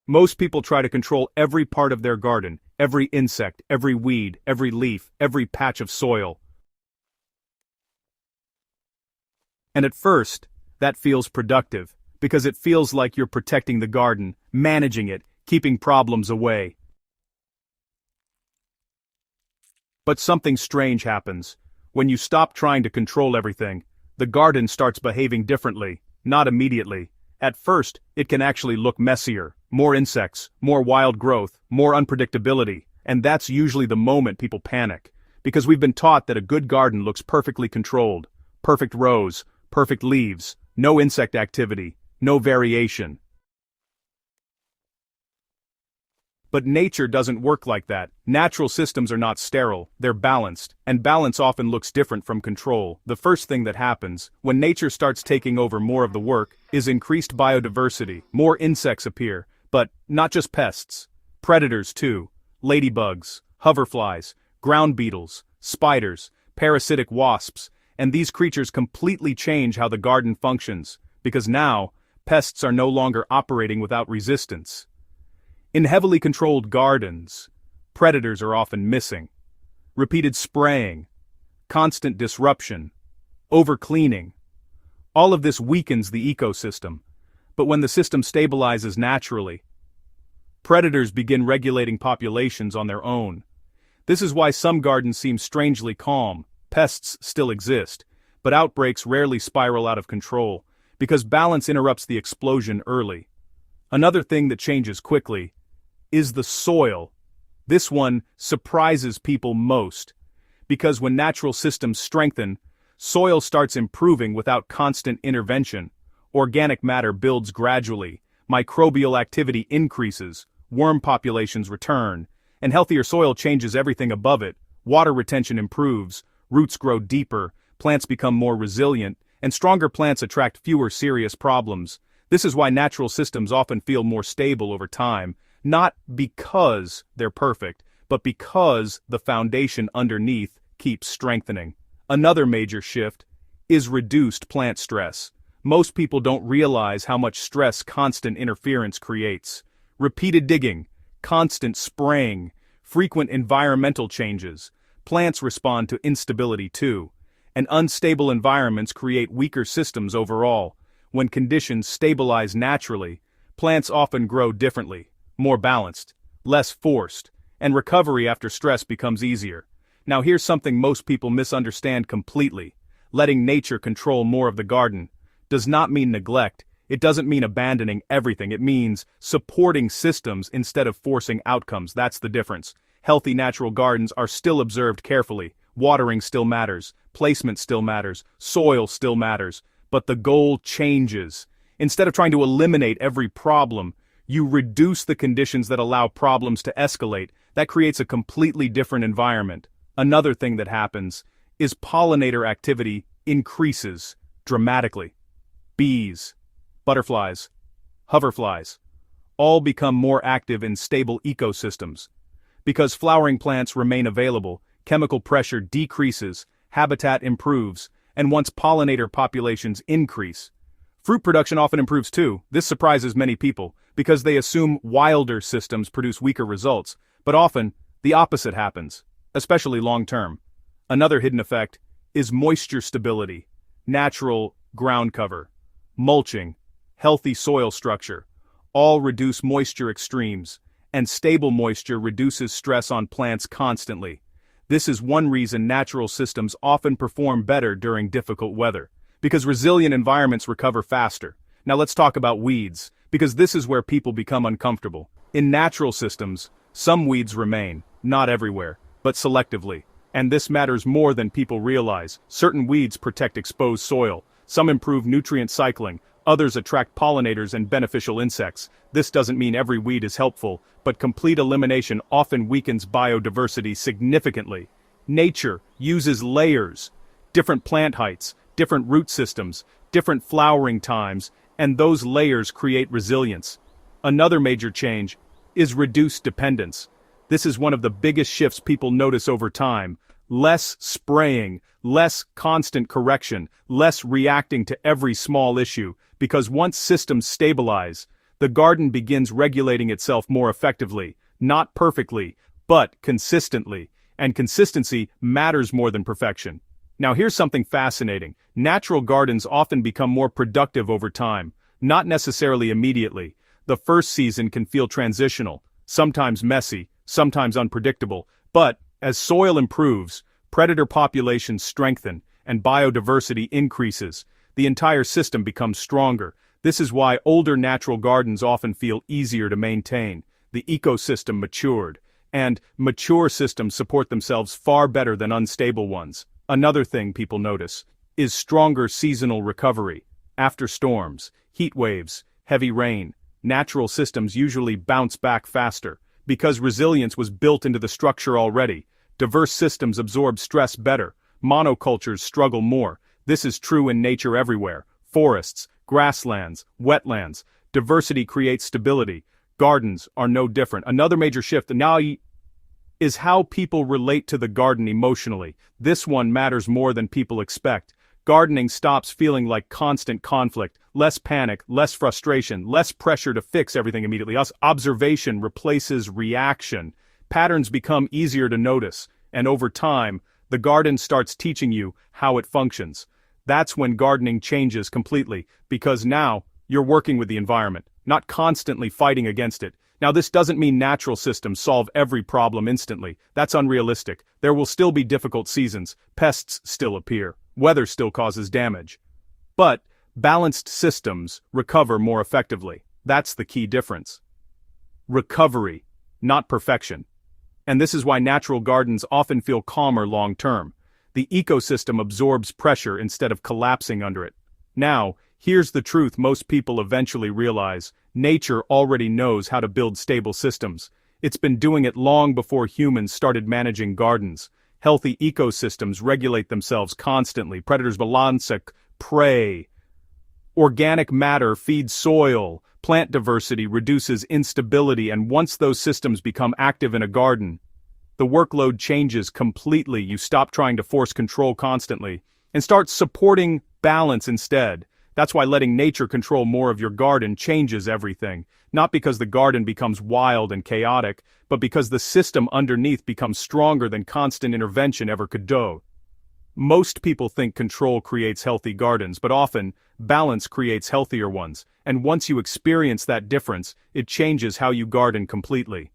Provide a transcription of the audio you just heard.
Most people try to control every part of their garden, every insect, every weed, every leaf, every patch of soil. And at first, that feels productive, because it feels like you're protecting the garden, managing it, keeping problems away. But something strange happens. When you stop trying to control everything, the garden starts behaving differently, not immediately. At first, it can actually look messier, more insects, more wild growth, more unpredictability, and that's usually the moment people panic. Because we've been taught that a good garden looks perfectly controlled. Perfect rows, perfect leaves, no insect activity, no variation. But nature doesn't work like that. Natural systems are not sterile, they're balanced, and balance often looks different from control. The first thing that happens, when nature starts taking over more of the work, is increased biodiversity. More insects appear, but not just pests. Predators too. Ladybugs, hoverflies, ground beetles, spiders, parasitic wasps, and these creatures completely change how the garden functions, because now, pests are no longer operating without resistance. In heavily controlled gardens, predators are often missing. Repeated spraying, constant disruption, overcleaning. All of this weakens the ecosystem, but when the system stabilizes naturally, predators begin regulating populations on their own. This is why some gardens seem strangely calm. Pests still exist, but outbreaks rarely spiral out of control, because balance interrupts the explosion early. Another thing that changes quickly is the soil. This one surprises people most, because when natural systems strengthen, soil starts improving without constant intervention. Organic matter builds gradually, microbial activity increases, worm populations return, and healthier soil changes everything above it. Water retention improves, roots grow deeper, plants become more resilient, and stronger plants attract fewer serious problems. This is why natural systems often feel more stable over time, not because they're perfect, but because the foundation underneath keeps strengthening. Another major shift is reduced plant stress. Most people don't realize how much stress constant interference creates. Repeated digging, constant spraying, frequent environmental changes. Plants respond to instability too, and unstable environments create weaker systems overall. When conditions stabilize naturally, plants often grow differently, more balanced, less forced, and recovery after stress becomes easier. Now here's something most people misunderstand completely. Letting nature control more of the garden does not mean neglect. It doesn't mean abandoning everything. It means supporting systems instead of forcing outcomes. That's the difference. Healthy natural gardens are still observed carefully. Watering still matters. Placement still matters. Soil still matters. But the goal changes. Instead of trying to eliminate every problem, you reduce the conditions that allow problems to escalate. That creates a completely different environment. Another thing that happens is pollinator activity increases dramatically. Bees, butterflies, hoverflies, all become more active in stable ecosystems. Because flowering plants remain available, chemical pressure decreases, habitat improves, and once pollinator populations increase, fruit production often improves too. This surprises many people, because they assume wilder systems produce weaker results, but often, the opposite happens, especially long-term. Another hidden effect is moisture stability, natural ground cover, mulching, healthy soil structure, all reduce moisture extremes, and stable moisture reduces stress on plants constantly. This is one reason natural systems often perform better during difficult weather, because resilient environments recover faster. Now let's talk about weeds, because this is where people become uncomfortable. In natural systems, some weeds remain, not everywhere, but selectively. And this matters more than people realize. Certain weeds protect exposed soil, some improve nutrient cycling, others attract pollinators and beneficial insects. This doesn't mean every weed is helpful, but complete elimination often weakens biodiversity significantly. Nature uses layers, different plant heights, different root systems, different flowering times, and those layers create resilience. Another major change is reduced dependence. This is one of the biggest shifts people notice over time. Less spraying, less constant correction, less reacting to every small issue, because once systems stabilize, the garden begins regulating itself more effectively, not perfectly, but consistently, and consistency matters more than perfection. Now here's something fascinating. Natural gardens often become more productive over time, not necessarily immediately. The first season can feel transitional, sometimes messy, sometimes unpredictable, but as soil improves, predator populations strengthen, and biodiversity increases, the entire system becomes stronger. This is why older natural gardens often feel easier to maintain. The ecosystem matured, and mature systems support themselves far better than unstable ones. Another thing people notice is stronger seasonal recovery. After storms, heat waves, heavy rain, natural systems usually bounce back faster. Because resilience was built into the structure already, diverse systems absorb stress better, monocultures struggle more. This is true in nature everywhere. Forests, grasslands, wetlands. Diversity creates stability. Gardens are no different. Another major shift now is how people relate to the garden emotionally. This one matters more than people expect. Gardening stops feeling like constant conflict, less panic, less frustration, less pressure to fix everything immediately. Observation replaces reaction. Patterns become easier to notice, and over time, the garden starts teaching you how it functions. That's when gardening changes completely, because now, you're working with the environment, not constantly fighting against it. Now this doesn't mean natural systems solve every problem instantly. That's unrealistic. There will still be difficult seasons, pests still appear, weather still causes damage. But balanced systems recover more effectively. That's the key difference. Recovery, not perfection. And this is why natural gardens often feel calmer long-term. The ecosystem absorbs pressure instead of collapsing under it. Now, here's the truth most people eventually realize. Nature already knows how to build stable systems. It's been doing it long before humans started managing gardens. Healthy ecosystems regulate themselves constantly. Predators balance prey. Organic matter feeds soil. Plant diversity reduces instability, and once those systems become active in a garden, the workload changes completely. You stop trying to force control constantly and start supporting balance instead. That's why letting nature control more of your garden changes everything. Not because the garden becomes wild and chaotic, but because the system underneath becomes stronger than constant intervention ever could do. Most people think control creates healthy gardens, but often, balance creates healthier ones. And once you experience that difference, it changes how you garden completely.